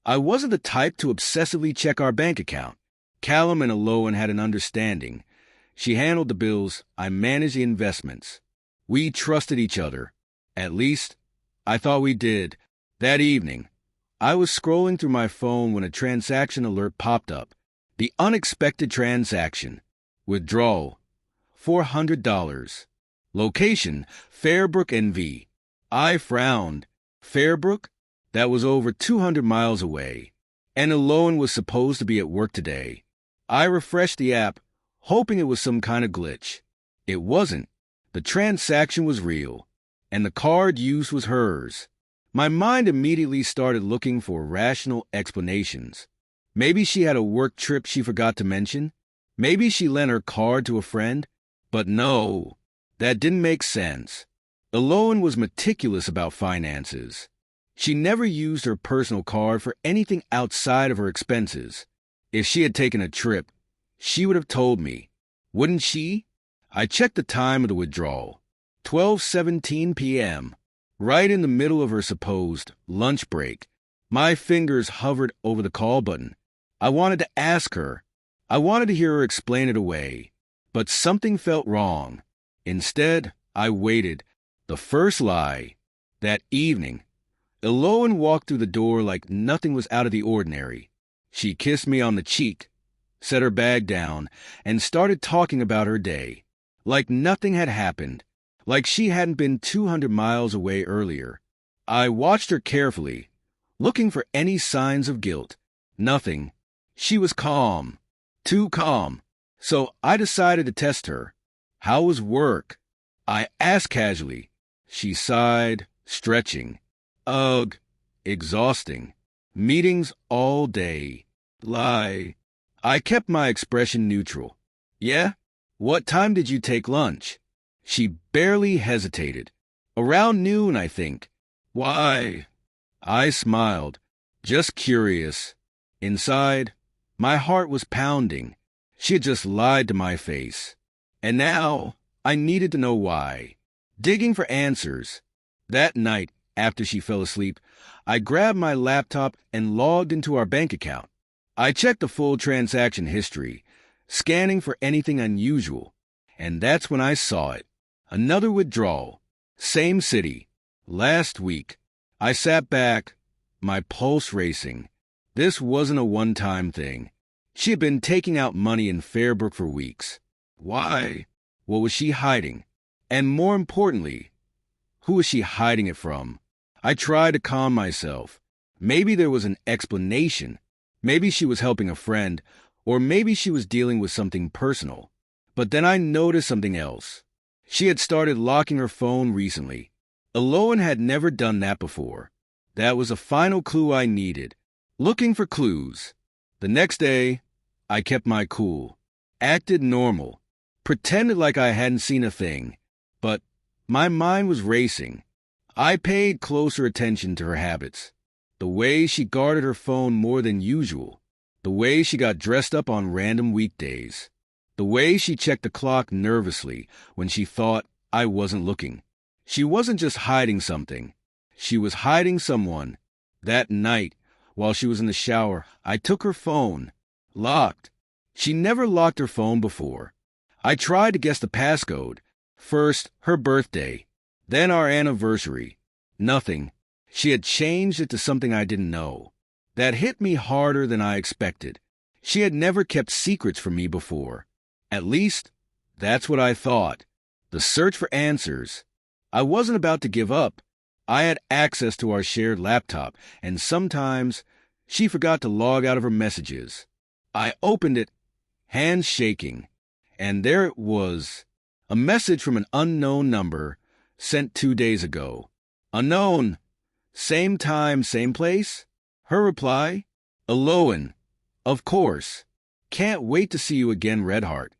I wasn't the type to obsessively check our bank account. Callum and Aloan had an understanding. She handled the bills, I managed the investments. We trusted each other. At least, I thought we did. That evening, I was scrolling through my phone when a transaction alert popped up. The unexpected transaction. Withdrawal. $400. Location, Fairbrook, NV. I frowned. Fairbrook? That was over 200 miles away. And Aloan was supposed to be at work today. I refreshed the app, hoping it was some kind of glitch. It wasn't. The transaction was real, and the card used was hers. My mind immediately started looking for rational explanations. Maybe she had a work trip she forgot to mention. Maybe she lent her card to a friend. But no, that didn't make sense. Aloan was meticulous about finances. She never used her personal card for anything outside of her expenses. If she had taken a trip, she would have told me, wouldn't she? I checked the time of the withdrawal. 12:17 p.m., right in the middle of her supposed lunch break. My fingers hovered over the call button. I wanted to ask her. I wanted to hear her explain it away. But something felt wrong. Instead, I waited. The first lie. That evening, Aloan walked through the door like nothing was out of the ordinary. She kissed me on the cheek, set her bag down, and started talking about her day. Like nothing had happened. Like she hadn't been 200 miles away earlier. I watched her carefully, looking for any signs of guilt. Nothing. She was calm. Too calm. So I decided to test her. How was work? I asked casually. She sighed, stretching. Ugh, exhausting. Meetings all day. Lie. I kept my expression neutral. Yeah? What time did you take lunch? She barely hesitated. Around noon, I think. Why? I smiled. Just curious. Inside, my heart was pounding. She had just lied to my face. And now, I needed to know why. Digging for answers. That night, after she fell asleep, I grabbed my laptop and logged into our bank account. I checked the full transaction history, scanning for anything unusual. And that's when I saw it. Another withdrawal. Same city. Last week. I sat back, my pulse racing. This wasn't a one-time thing. She had been taking out money in Fairbrook for weeks. Why? What was she hiding? And more importantly, who was she hiding it from? I tried to calm myself. Maybe there was an explanation. Maybe she was helping a friend, or maybe she was dealing with something personal. But then I noticed something else. She had started locking her phone recently. Aloan had never done that before. That was a final clue I needed. Looking for clues. The next day, I kept my cool. Acted normal. Pretended like I hadn't seen a thing. But my mind was racing. I paid closer attention to her habits. The way she guarded her phone more than usual. The way she got dressed up on random weekdays. The way she checked the clock nervously when she thought I wasn't looking. She wasn't just hiding something. She was hiding someone. That night, while she was in the shower, I took her phone. Locked. She never locked her phone before. I tried to guess the passcode. First, her birthday. Then our anniversary. Nothing. She had changed it to something I didn't know. That hit me harder than I expected. She had never kept secrets from me before. At least, that's what I thought. The search for answers. I wasn't about to give up. I had access to our shared laptop, and sometimes she forgot to log out of her messages. I opened it, hands shaking, and there it was. A message from an unknown number sent 2 days ago. Unknown. Same time, same place? Her reply? Aloan. Of course. Can't wait to see you again, Redheart.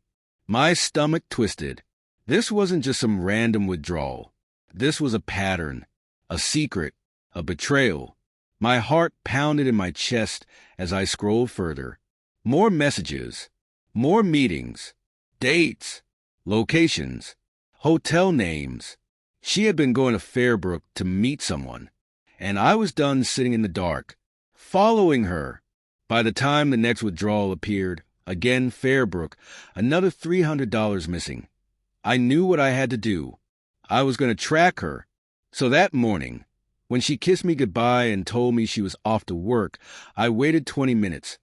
My stomach twisted. This wasn't just some random withdrawal. This was a pattern, a secret, a betrayal. My heart pounded in my chest as I scrolled further. More messages, more meetings, dates, locations, hotel names. She had been going to Fairbrook to meet someone, and I was done sitting in the dark. following her. By the time the next withdrawal appeared, again Fairbrook, another $300 missing. I knew what I had to do. I was going to track her. So that morning, when she kissed me goodbye and told me she was off to work, I waited 20 minutes,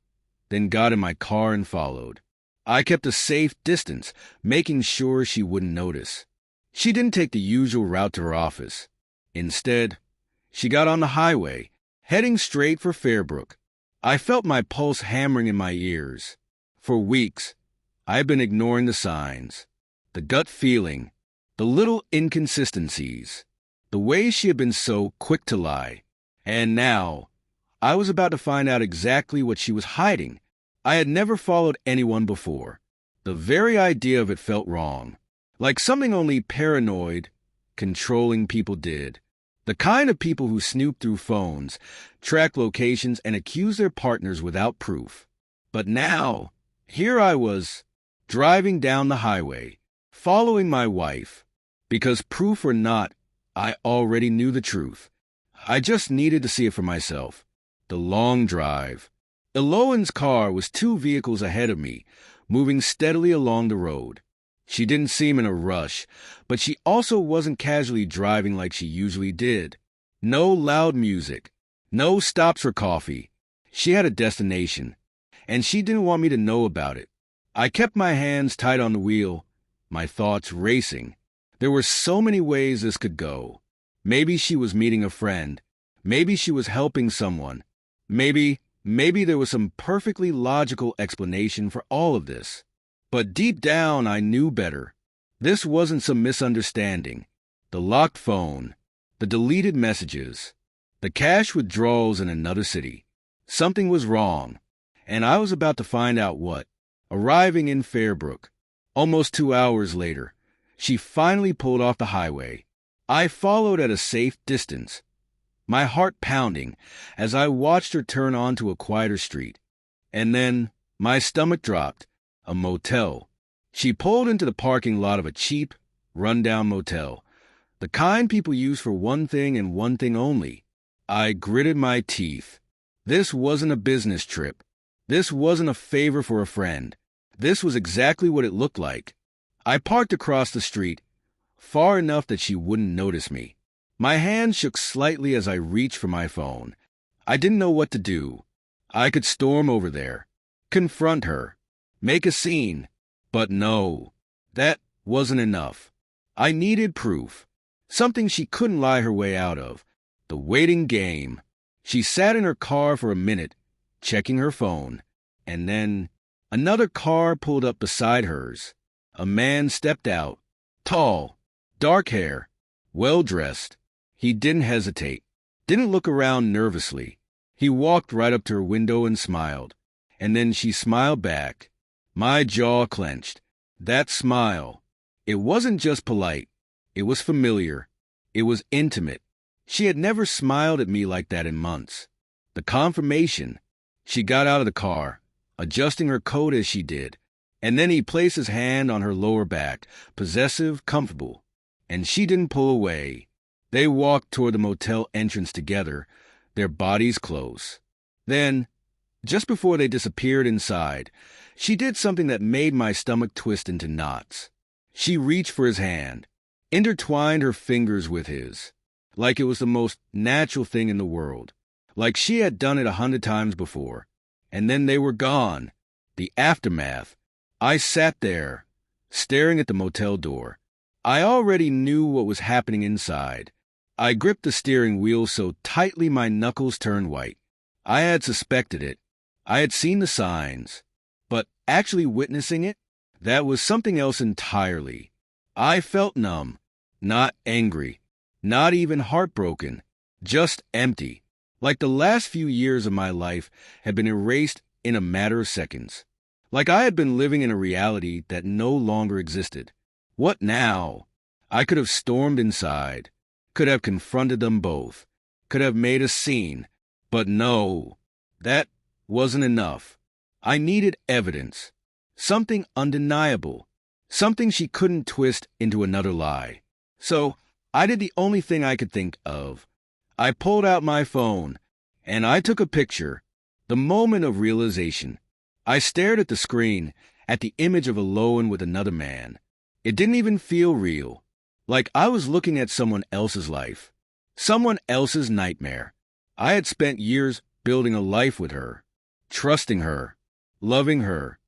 then got in my car and followed. I kept a safe distance, making sure she wouldn't notice. She didn't take the usual route to her office. Instead, she got on the highway, heading straight for Fairbrook. I felt my pulse hammering in my ears. For weeks, I had been ignoring the signs, the gut feeling, the little inconsistencies, the way she had been so quick to lie. And now, I was about to find out exactly what she was hiding. I had never followed anyone before. The very idea of it felt wrong, like something only paranoid, controlling people did. The kind of people who snoop through phones, track locations, and accuse their partners without proof. But now, here I was, driving down the highway, following my wife. Because proof or not, I already knew the truth. I just needed to see it for myself. The long drive. Eloan's car was 2 vehicles ahead of me, moving steadily along the road. She didn't seem in a rush, but she also wasn't casually driving like she usually did. No loud music, no stops for coffee. She had a destination, and she didn't want me to know about it. I kept my hands tight on the wheel, my thoughts racing. There were so many ways this could go. Maybe she was meeting a friend. Maybe she was helping someone. Maybe there was some perfectly logical explanation for all of this. But deep down, I knew better. This wasn't some misunderstanding. The locked phone, the deleted messages, the cash withdrawals in another city. Something was wrong, and I was about to find out what. Arriving in Fairbrook, almost 2 hours later, she finally pulled off the highway. I followed at a safe distance, my heart pounding as I watched her turn onto a quieter street. And then my stomach dropped. A motel. She pulled into the parking lot of a cheap, run-down motel, the kind people use for one thing and one thing only. I gritted my teeth. This wasn't a business trip. This wasn't a favor for a friend. This was exactly what it looked like. I parked across the street, far enough that she wouldn't notice me. My hand shook slightly as I reached for my phone. I didn't know what to do. I could storm over there, confront her, make a scene. But no, that wasn't enough. I needed proof. Something she couldn't lie her way out of. The waiting game. She sat in her car for a minute, checking her phone. And then another car pulled up beside hers. A man stepped out. Tall, dark hair, well-dressed. He didn't hesitate. Didn't look around nervously. He walked right up to her window and smiled. And then she smiled back. My jaw clenched. That smile. It wasn't just polite. It was familiar. It was intimate. She had never smiled at me like that in months. The confirmation. She got out of the car, adjusting her coat as she did. And then he placed his hand on her lower back, possessive, comfortable. And she didn't pull away. They walked toward the motel entrance together, their bodies close. Then, just before they disappeared inside, she did something that made my stomach twist into knots. She reached for his hand, intertwined her fingers with his, like it was the most natural thing in the world, like she had done it 100 times before. And then they were gone. The aftermath. I sat there, staring at the motel door. I already knew what was happening inside. I gripped the steering wheel so tightly my knuckles turned white. I had suspected it. I had seen the signs. But actually witnessing it, that was something else entirely. I felt numb, not angry, not even heartbroken, just empty, like the last few years of my life had been erased in a matter of seconds, like I had been living in a reality that no longer existed. What now? I could have stormed inside, could have confronted them both, could have made a scene, but no, that wasn't enough. I needed evidence, something undeniable, something she couldn't twist into another lie. So I did the only thing I could think of. I pulled out my phone and I took a picture. The moment of realization. I stared at the screen, at the image of Aloan with another man. It didn't even feel real. Like I was looking at someone else's life. Someone else's nightmare. I had spent years building a life with her, trusting her, loving her.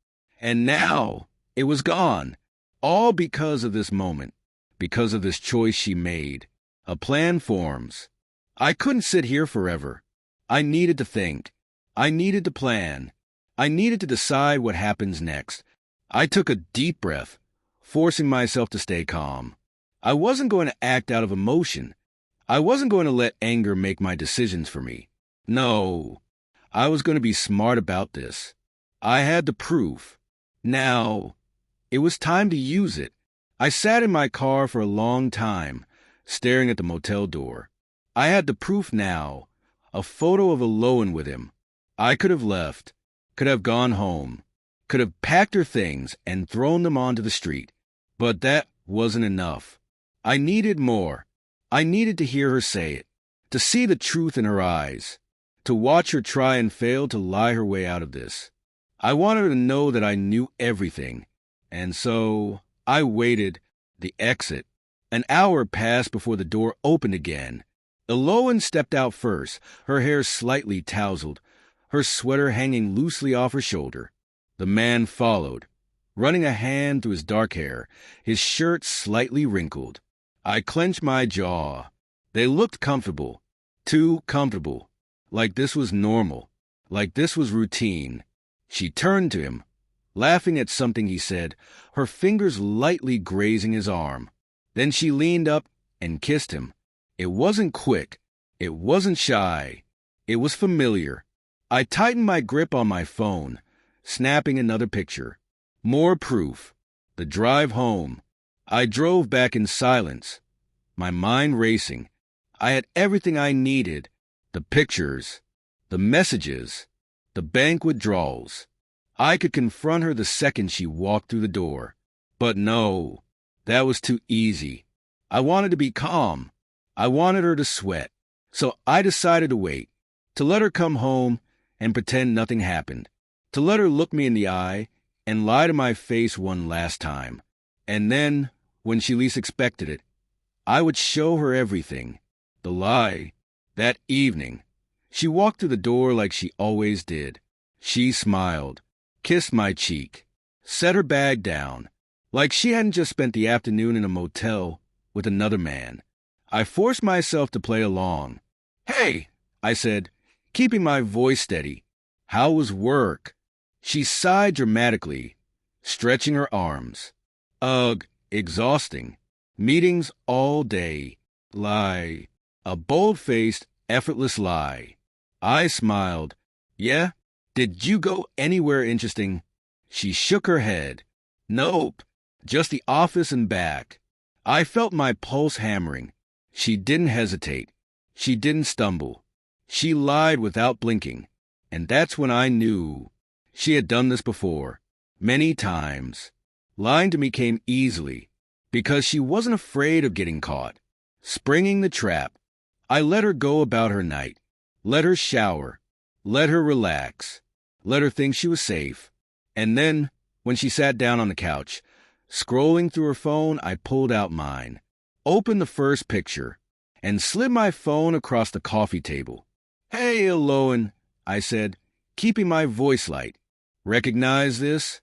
And now it was gone. All because of this moment, because of this choice she made. A plan forms. I couldn't sit here forever. I needed to think. I needed to plan. I needed to decide what happens next. I took a deep breath, forcing myself to stay calm. I wasn't going to act out of emotion. I wasn't going to let anger make my decisions for me. No, I was going to be smart about this. I had the proof. Now, it was time to use it. I sat in my car for a long time, staring at the motel door. I had the proof now, a photo of Aloan with him. I could have left, could have gone home, could have packed her things and thrown them onto the street. But that wasn't enough. I needed more. I needed to hear her say it, to see the truth in her eyes, to watch her try and fail to lie her way out of this. I wanted her to know that I knew everything. And so I waited. The exit. An hour passed before the door opened again. Aloan stepped out first, her hair slightly tousled, her sweater hanging loosely off her shoulder. The man followed, running a hand through his dark hair, his shirt slightly wrinkled. I clenched my jaw. They looked comfortable, too comfortable, like this was normal, like this was routine. She turned to him, laughing at something he said, her fingers lightly grazing his arm. Then she leaned up and kissed him. It wasn't quick. It wasn't shy. It was familiar. I tightened my grip on my phone, snapping another picture. More proof. The drive home. I drove back in silence, my mind racing. I had everything I needed. The pictures, the messages, the bank withdrawals. I could confront her the second she walked through the door. But no, that was too easy. I wanted to be calm. I wanted her to sweat. So I decided to wait, to let her come home and pretend nothing happened, to let her look me in the eye and lie to my face one last time. And then, when she least expected it, I would show her everything. The lie. That evening, she walked through the door like she always did. She smiled, kissed my cheek, set her bag down, like she hadn't just spent the afternoon in a motel with another man. I forced myself to play along. "Hey," I said, keeping my voice steady. "How was work?" She sighed dramatically, stretching her arms. "Ugh, exhausting. Meetings all day. Lie. A bold-faced, effortless lie." I smiled. "Yeah? Did you go anywhere interesting?" She shook her head. "Nope. Just the office and back." I felt my pulse hammering. She didn't hesitate. She didn't stumble. She lied without blinking. And that's when I knew. She had done this before. Many times. Lying to me came easily. Because she wasn't afraid of getting caught. Springing the trap. I let her go about her night. Let her shower. Let her relax. Let her think she was safe. And then, when she sat down on the couch, scrolling through her phone, I pulled out mine, opened the first picture, and slid my phone across the coffee table. "Hey, Aloan," I said, keeping my voice light. "Recognize this?"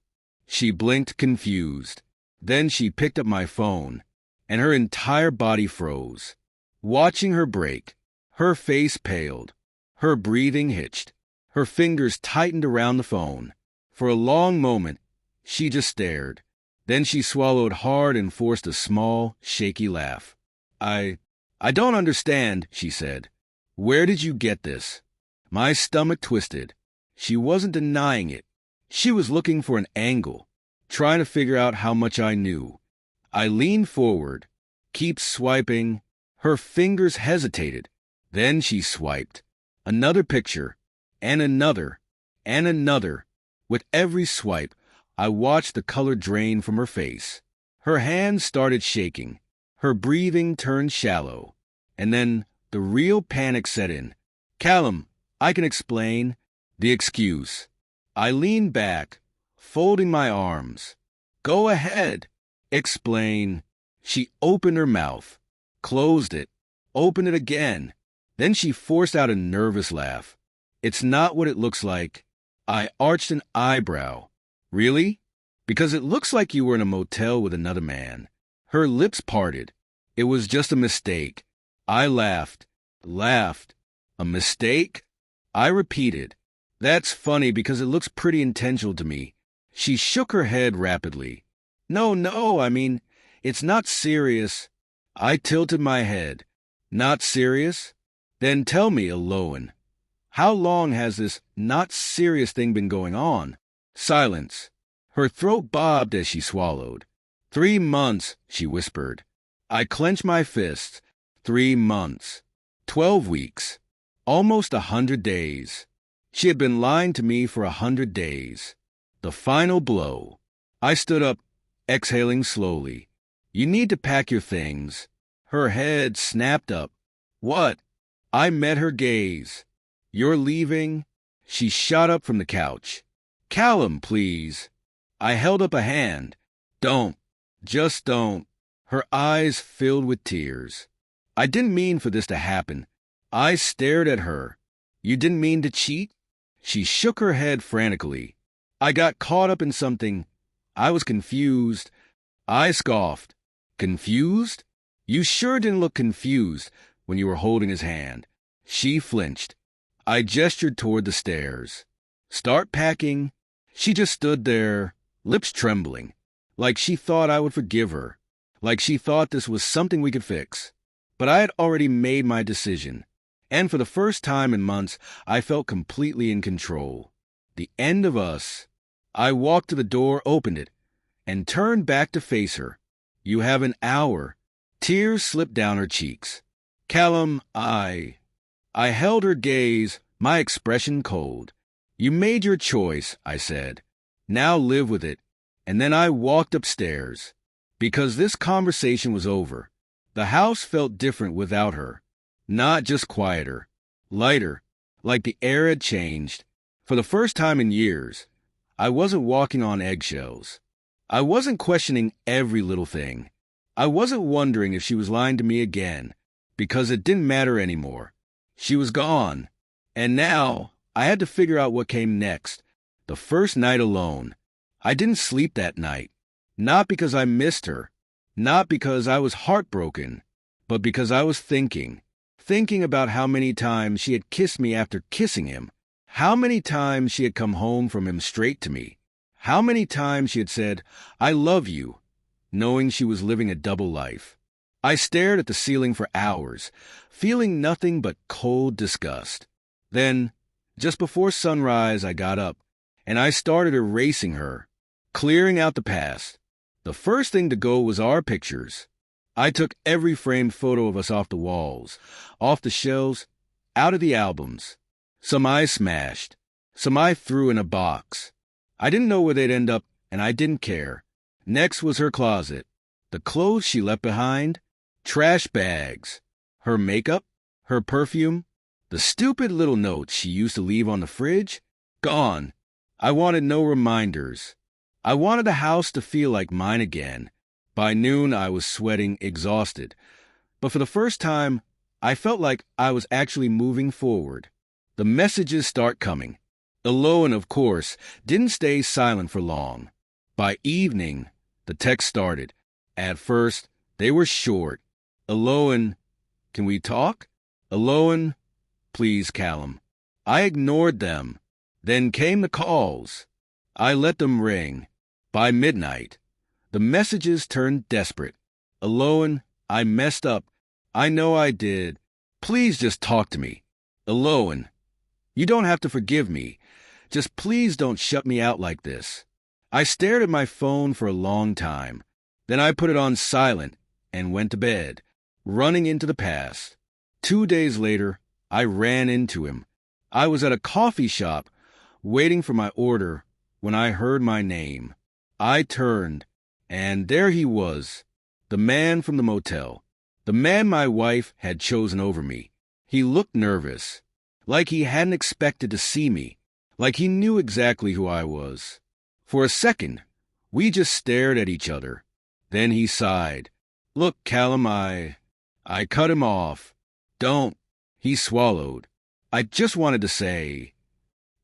She blinked confused. Then she picked up my phone, and her entire body froze. Watching her break, her face paled, her breathing hitched, her fingers tightened around the phone. For a long moment, she just stared. Then she swallowed hard and forced a small, shaky laugh. I don't understand," she said. "Where did you get this?" My stomach twisted. She wasn't denying it. She was looking for an angle, trying to figure out how much I knew. I leaned forward, keep swiping. Her fingers hesitated. Then she swiped. Another picture, and another, and another. With every swipe, I watched the color drain from her face. Her hands started shaking. Her breathing turned shallow. And then the real panic set in. "Callum, I can explain. The excuse. I leaned back, folding my arms. Go ahead. Explain. She opened her mouth, closed it, opened it again. Then she forced out a nervous laugh. It's not what it looks like. I arched an eyebrow. Really? Because it looks like you were in a motel with another man. Her lips parted. It was just a mistake. I laughed. A mistake? I repeated. That's funny because it looks pretty intentional to me. She shook her head rapidly. No, I mean, it's not serious. I tilted my head. Not serious? Then tell me, Aloan. How long has this not serious thing been going on? Silence. Her throat bobbed as she swallowed. 3 months, she whispered. I clenched my fists. 3 months. 12 weeks. Almost 100 days. She had been lying to me for 100 days. The final blow. I stood up, exhaling slowly. You need to pack your things. Her head snapped up. What? I met her gaze. You're leaving? She shot up from the couch. Callum, please. I held up a hand. Don't. Just don't. Her eyes filled with tears. I didn't mean for this to happen. I stared at her. You didn't mean to cheat? She shook her head frantically. I got caught up in something. I was confused. I scoffed. Confused? You sure didn't look confused when you were holding his hand. She flinched. I gestured toward the stairs. Start packing? She just stood there, lips trembling, like she thought I would forgive her, like she thought this was something we could fix. But I had already made my decision, and for the first time in months, I felt completely in control. The end of us. I walked to the door, opened it, and turned back to face her. You have an hour. Tears slipped down her cheeks. Callum, I held her gaze, my expression cold. You made your choice, I said. Now live with it. And then I walked upstairs. Because this conversation was over. The house felt different without her. Not just quieter. Lighter. Like the air had changed. For the first time in years, I wasn't walking on eggshells. I wasn't questioning every little thing. I wasn't wondering if she was lying to me again. Because it didn't matter anymore. She was gone. And now, I had to figure out what came next. The first night alone. I didn't sleep that night. Not because I missed her. Not because I was heartbroken. But because I was thinking. Thinking about how many times she had kissed me after kissing him. How many times she had come home from him straight to me. How many times she had said, I love you, knowing she was living a double life. I stared at the ceiling for hours, feeling nothing but cold disgust. Then, just before sunrise, I got up, and I started erasing her, clearing out the past. The first thing to go was our pictures. I took every framed photo of us off the walls, off the shelves, out of the albums. Some I smashed, some I threw in a box. I didn't know where they'd end up, and I didn't care. Next was her closet. The clothes she left behind, trash bags, her makeup, her perfume, the stupid little notes she used to leave on the fridge, gone. I wanted no reminders. I wanted the house to feel like mine again. By noon, I was sweating, exhausted. But for the first time, I felt like I was actually moving forward. The messages start coming. Aloan, of course, didn't stay silent for long. By evening, the text started. At first, they were short. Aloan, can we talk? Aloan, please, Callum. I ignored them. Then came the calls. I let them ring. By midnight, the messages turned desperate. Aloan, I messed up. I know I did. Please just talk to me. Aloan, you don't have to forgive me. Just please don't shut me out like this. I stared at my phone for a long time. Then I put it on silent and went to bed, running into the past. 2 days later, I ran into him. I was at a coffee shop, waiting for my order, when I heard my name. I turned, and there he was, the man from the motel, the man my wife had chosen over me. He looked nervous. like he hadn't expected to see me, like he knew exactly who I was. For a second, we just stared at each other. Then he sighed. "Look, Callum, I cut him off. Don't." He swallowed. "I just wanted to say."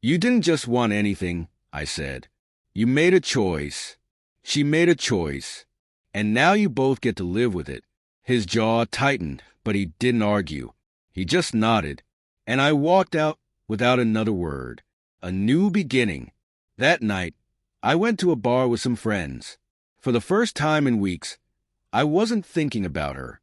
"You didn't just want anything," I said. "You made a choice." She made a choice. And now you both get to live with it. His jaw tightened, but he didn't argue. He just nodded. And I walked out without another word. A new beginning. That night, I went to a bar with some friends. For the first time in weeks, I wasn't thinking about her.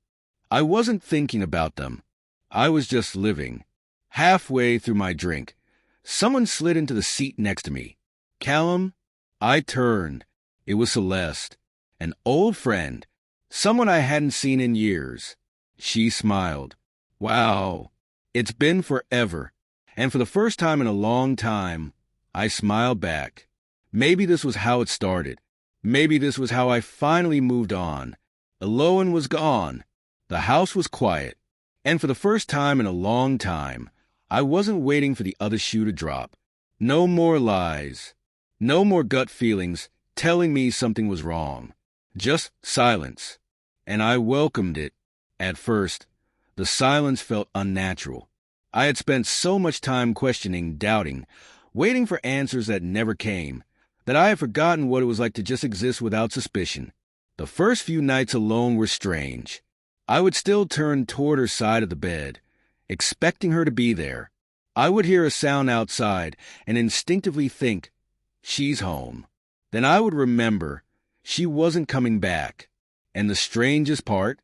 I wasn't thinking about them. I was just living. Halfway through my drink, someone slid into the seat next to me. "Callum?" I turned. It was Celeste, an old friend, someone I hadn't seen in years. She smiled. "Wow, it's been forever." And for the first time in a long time, I smiled back. Maybe this was how it started. Maybe this was how I finally moved on. Eloan was gone. The house was quiet. And for the first time in a long time, I wasn't waiting for the other shoe to drop. No more lies. No more gut feelings telling me something was wrong. Just silence. And I welcomed it. At first, the silence felt unnatural. I had spent so much time questioning, doubting, waiting for answers that never came, that I had forgotten what it was like to just exist without suspicion. The first few nights alone were strange. I would still turn toward her side of the bed, expecting her to be there. I would hear a sound outside and instinctively think, "She's home." Then I would remember she wasn't coming back. And the strangest part,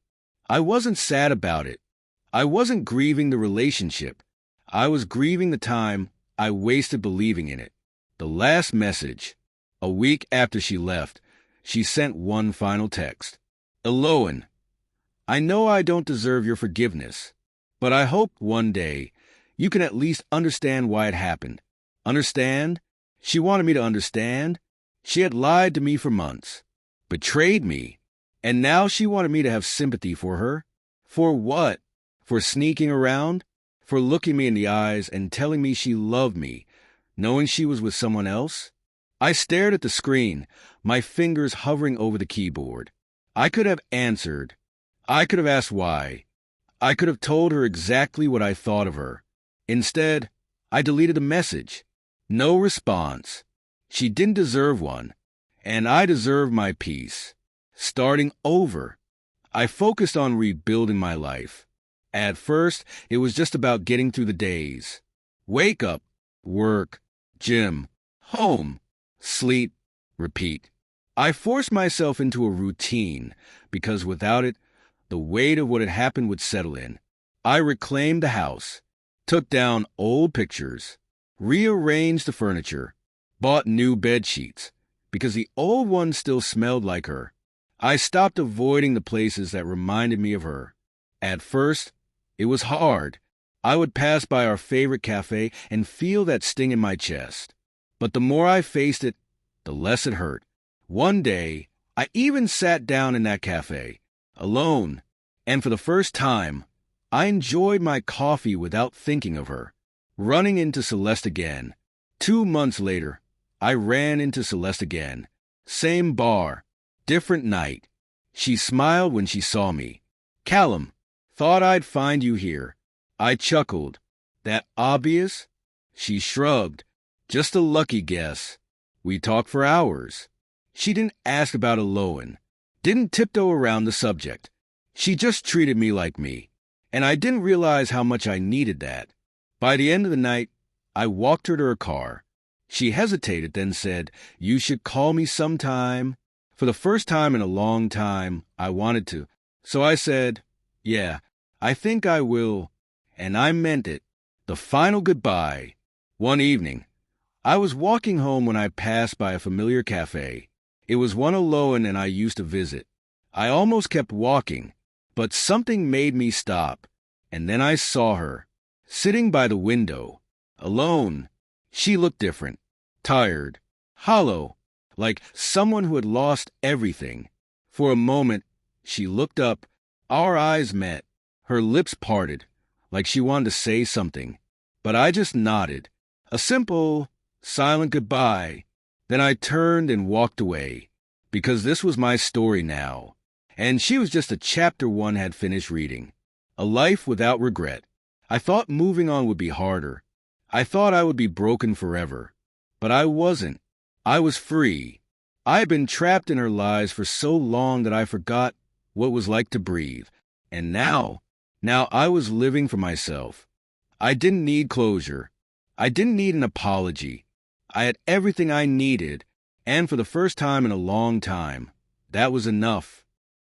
I wasn't sad about it. I wasn't grieving the relationship. I was grieving the time I wasted believing in it. The last message, a week after she left, she sent one final text. "Eloan, I know I don't deserve your forgiveness, but I hope one day you can at least understand why it happened." Understand? She wanted me to understand. She had lied to me for months, betrayed me, and now she wanted me to have sympathy for her. For what? For sneaking around? For looking me in the eyes and telling me she loved me, knowing she was with someone else? I stared at the screen, my fingers hovering over the keyboard. I could have answered. I could have asked why. I could have told her exactly what I thought of her. Instead, I deleted the message. No response. She didn't deserve one, and I deserved my peace. Starting over. I focused on rebuilding my life. At first, it was just about getting through the days. Wake up, work, gym, home, sleep, repeat. I forced myself into a routine because without it, the weight of what had happened would settle in. I reclaimed the house, took down old pictures, rearranged the furniture, bought new bed sheets because the old ones still smelled like her. I stopped avoiding the places that reminded me of her. At first, it was hard. I would pass by our favorite cafe and feel that sting in my chest. But the more I faced it, the less it hurt. One day, I even sat down in that cafe, alone, and for the first time, I enjoyed my coffee without thinking of her. Running into Celeste again. 2 months later, I ran into Celeste again. Same bar, different night. She smiled when she saw me. "Callum, thought I'd find you here." I chuckled. "That obvious?" She shrugged. "Just a lucky guess." We talked for hours. She didn't ask about Eloan, didn't tiptoe around the subject. She just treated me like me, and I didn't realize how much I needed that. By the end of the night, I walked her to her car. She hesitated, then said, "You should call me sometime." For the first time in a long time, I wanted to. So I said, "Yeah, I think I will." And I meant it. The final goodbye. One evening, I was walking home when I passed by a familiar cafe. It was one Eloan and I used to visit. I almost kept walking, but something made me stop. And then I saw her, sitting by the window, alone. She looked different, tired, hollow, like someone who had lost everything. For a moment, she looked up. Our eyes met. Her lips parted, like she wanted to say something. But I just nodded. A simple, silent goodbye. Then I turned and walked away, because this was my story now, and she was just a chapter one had finished reading. A life without regret. I thought moving on would be harder. I thought I would be broken forever. But I wasn't. I was free. I had been trapped in her lies for so long that I forgot what it was like to breathe. And now I was living for myself. I didn't need closure. I didn't need an apology. I had everything I needed, and for the first time in a long time, that was enough.